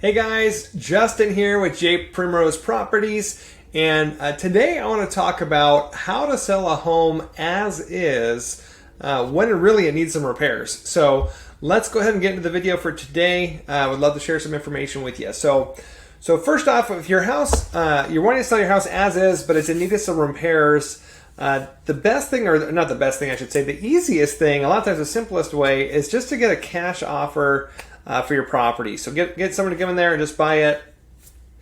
Hey guys, Justin here with Primrose Properties, and today I want to talk about how to sell a home as is when it needs some repairs. So let's go ahead and get into the video for today. I would love to share some information with you. So first off, if your house, you're wanting to sell your house as is, but it's in need of some repairs, the best thing, or not the best thing I should say, the easiest thing, a lot of times the simplest way, is just to get a cash offer for your property. So get someone to come in there and just buy it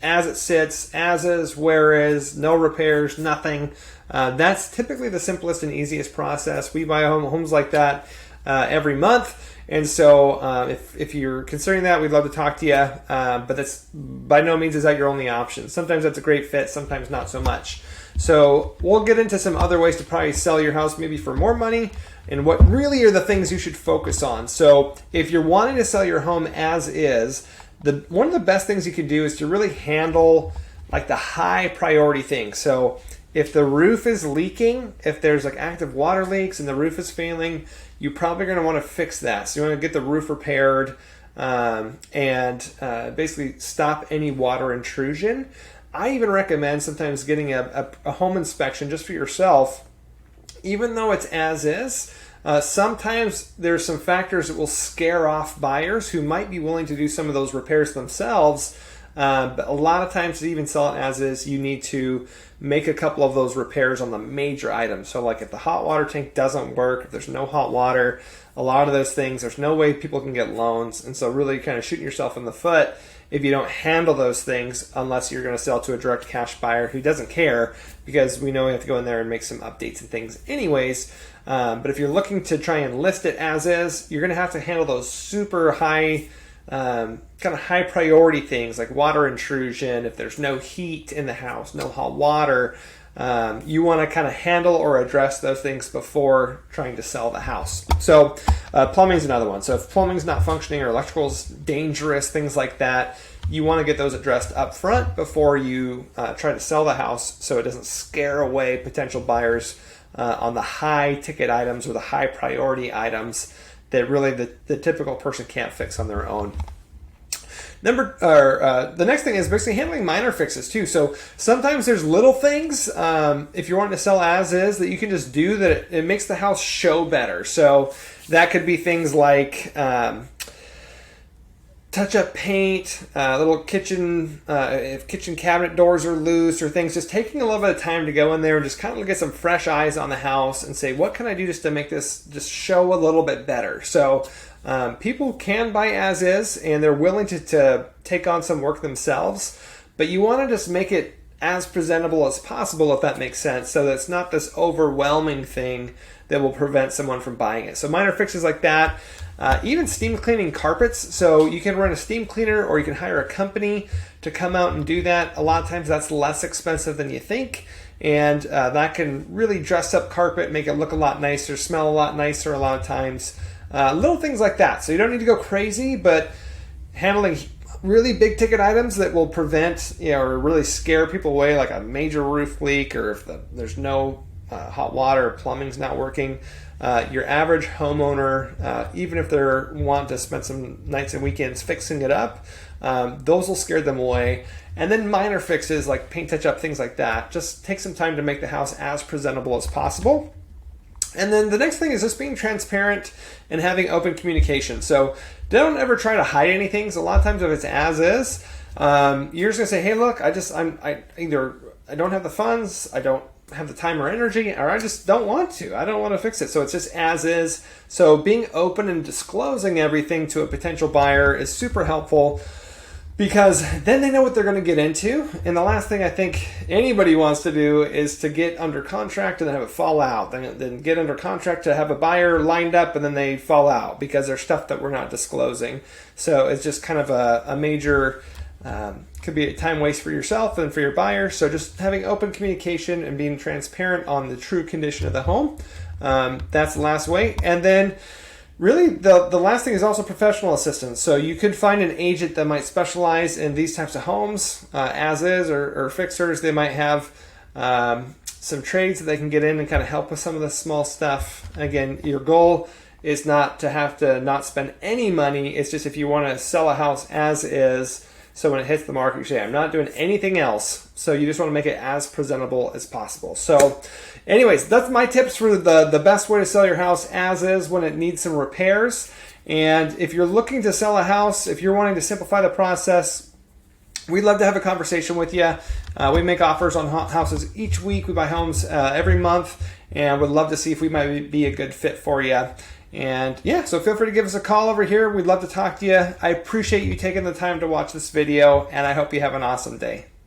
as it sits, as is, where is, no repairs, nothing. That's typically the simplest and easiest process. We buy homes like that every month. And so if you're considering that, we'd love to talk to you. But that's by no means is that your only option. Sometimes that's a great fit, sometimes not so much. So we'll get into some other ways to probably sell your house maybe for more money and what really are the things you should focus on. So if you're wanting to sell your home as is, one of the best things you can do is to really handle like the high priority things. So if the roof is leaking, if there's like active water leaks and the roof is failing, you're probably going to want to fix that. So you want to get the roof repaired and basically stop any water intrusion. I even recommend sometimes getting a home inspection just for yourself, even though it's as is. Sometimes there's some factors that will scare off buyers who might be willing to do some of those repairs themselves. But a lot of times to even sell it as is, you need to make a couple of those repairs on the major items. So like if the hot water tank doesn't work, if there's no hot water, a lot of those things, there's no way people can get loans. And so really kind of shooting yourself in the foot if you don't handle those things, unless you're going to sell to a direct cash buyer who doesn't care, because we know we have to go in there and make some updates and things anyways. But if you're looking to try and list it as is, you're going to have to handle those super high, kind of high priority things like water intrusion. If there's no heat in the house, no hot water, you want to kind of handle or address those things before trying to sell the house. So plumbing's another one. So if plumbing's not functioning or electrical's dangerous, things like that, you want to get those addressed up front before you try to sell the house, so it doesn't scare away potential buyers on the high ticket items or the high priority items that really the typical person can't fix on their own. The next thing is basically handling minor fixes too. So sometimes there's little things, if you're wanting to sell as is, that you can just do that it makes the house show better. So that could be things like touch-up paint, little kitchen, if kitchen cabinet doors are loose or things, just taking a little bit of time to go in there and just kind of get some fresh eyes on the house and say, what can I do just to make this just show a little bit better? So people can buy as is and they're willing to take on some work themselves, but you want to just make it as presentable as possible, if that makes sense, so that it's not this overwhelming thing that will prevent someone from buying it. So minor fixes like that. Even steam cleaning carpets. So you can run a steam cleaner or you can hire a company to come out and do that. A lot of times that's less expensive than you think. And that can really dress up carpet, make it look a lot nicer, smell a lot nicer a lot of times. Little things like that. So you don't need to go crazy, but handling really big ticket items that will prevent, or really scare people away, like a major roof leak, or if there's no hot water or plumbing's not working. Your average homeowner, even if they're wanting to spend some nights and weekends fixing it up, those will scare them away. And then minor fixes like paint touch-up, things like that. Just take some time to make the house as presentable as possible. And then the next thing is just being transparent and having open communication. So don't ever try to hide anything. So a lot of times if it's as is, you're just gonna say, hey, look, I don't have the funds, I don't have the time or energy, or I just don't want to. I don't want to fix it. So it's just as is. So being open and disclosing everything to a potential buyer is super helpful, because then they know what they're going to get into. And the last thing I think anybody wants to do is to get under contract and then have it fall out. Then get under contract to have a buyer lined up and then they fall out because there's stuff that we're not disclosing. So it's just kind of a major, could be a time waste for yourself and for your buyer. So just having open communication and being transparent on the true condition of the home. That's the last way. And then really, the last thing is also professional assistance. So you could find an agent that might specialize in these types of homes, as is, or fixers. They might have some trades that they can get in and kind of help with some of the small stuff. Again, your goal is not to have to not spend any money. It's just if you want to sell a house as is, So when it hits the market, you say, I'm not doing anything else. So you just want to make it as presentable as possible. So anyways, that's my tips for the best way to sell your house as is when it needs some repairs. And if you're looking to sell a house, if you're wanting to simplify the process, we'd love to have a conversation with you. We make offers on houses each week. We buy homes every month, and would love to see if we might be a good fit for you. And yeah, so feel free to give us a call over here. We'd love to talk to you. I appreciate you taking the time to watch this video, and I hope you have an awesome day.